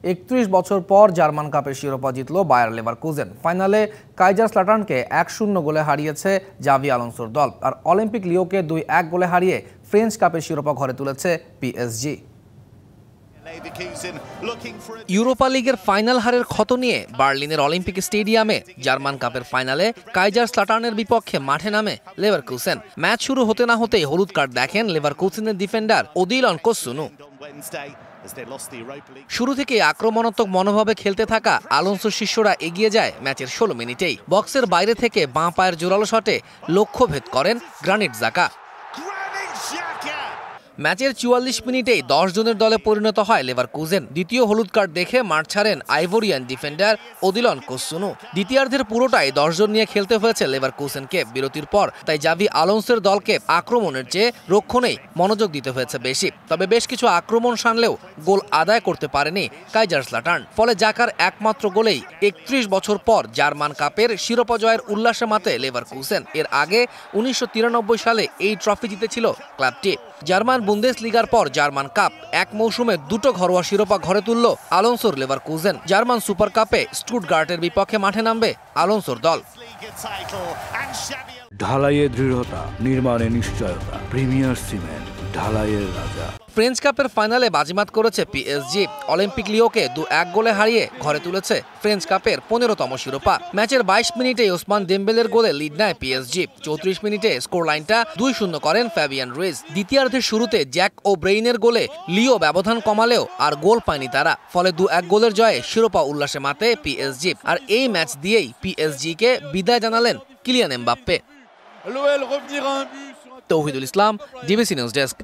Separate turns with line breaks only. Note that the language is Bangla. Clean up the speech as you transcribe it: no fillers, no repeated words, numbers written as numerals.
৩১ বছর পর জার্মান কাপের শিরোপা জিতল বায়ার লেভারকুজেন। ফাইনালে কাইজারস্লাটার্নকে ১-০ গোলে হারিয়েছে জাভি আলোনসোর দল। আর অলিম্পিক লিওকে ২-১ গোলে হারিয়ে ফ্রেঞ্চ কাপের শিরোপা ঘরে তুলেছে পিএসজি।
ইউরোপা লিগের ফাইনাল হারের ক্ষত নিয়ে বার্লিনের অলিম্পিক স্টেডিয়ামে জার্মান কাপের ফাইনালে কাইজারস্লাটার্নের বিপক্ষে মাঠে নামে লেভারকুসেন। ম্যাচ শুরু হতে না হতেই হলুদ কার্ড দেখেন লেভারকুসেনের ডিফেন্ডার ওদিলন কোসুনু। শুরু থেকে আক্রমণাত্মক মনোভাবে খেলতে থাকা আলোনসোর শিষ্যরা এগিয়ে যায় ম্যাচের ১৬ মিনিটেই। বক্সের বাইরে থেকে বাঁ পায়ের জোরালো শটে লক্ষ্যভেদ করেন গ্রানিট জাকা। ম্যাচের ৪৪ মিনিটেই ১০ জনের দলে পরিণত হয় লেভারকুজেন। দ্বিতীয় হলুদ কার্ড দেখে মাঠ ছাড়েন আইভোরিয়ান ডিফেন্ডার ওদিলন কোসুনু। দ্বিতীয়ার্ধের পুরোটাই ১০ জন নিয়ে খেলতে হয়েছে লেভারকুজেনকে। বিরতির পর তাই জাভি আলোনসোর দলকে আক্রমণের চেয়ে রক্ষণেই মনোযোগ দিতে হয়েছে বেশি। তবে বেশ কিছু আক্রমণ সানলেও গোল আদায় করতে পারেনি কাইজারস্লাটার্ন। ফলে জাকার একমাত্র গোলেই ৩১ বছর পর জার্মান কাপের শিরোপা জয়ের উল্লাসে মাতে লেভারকুজেন। এর আগে ১৯৯৩ সালে এই ট্রফি জিতেছিল ক্লাবটি। জার্মান বুন্দেসলিগার পর জার্মান কাপ এক মৌসুমে দুটো ঘরোয়া শিরোপা ঘরে তুলল আলোনসোর লেভারকুজেন। জার্মান সুপার কাপে স্টুটগার্টের বিপক্ষে মাঠে নামবে আলোনসোর দল।
ঢালাইয়ে দৃঢ়তা, নির্মাণে নিশ্চয়তা, প্রিমিয়ার সিমেন্ট, ঢালাইয়ের রাজা।
ফ্রেঞ্চ কাপের ফাইনালে বাজিমাত করেছে পিএসজি। অলিম্পিক লিওকে ২-১ গোলে হারিয়ে ঘরে তুলেছে ফ্রেঞ্চ কাপের ১৫তম শিরোপা। ম্যাচের ২২ মিনিটে ওসমান দেমবেলের গোলে লিড নেয় পিএসজি। ৩৪ মিনিটে স্কোর লাইনটা ২-০ করেন ফ্যাবিয়ান রুইজ। দ্বিতীয়ার্ধের শুরুতে জ্যাক ও ব্রেইনের গোলে লিও ব্যবধান কমালেও আর গোল পায়নি তারা। ফলে ২-১ গোলের জয়ে শিরোপা উল্লাসে মাতে পিএসজি। আর এই ম্যাচ দিয়েই পিএসজিকে বিদায় জানালেন কিলিয়ান এমবাপ্পে। তৌহিদুল ইসলাম, ডিবিসি নিউজ ডেস্ক।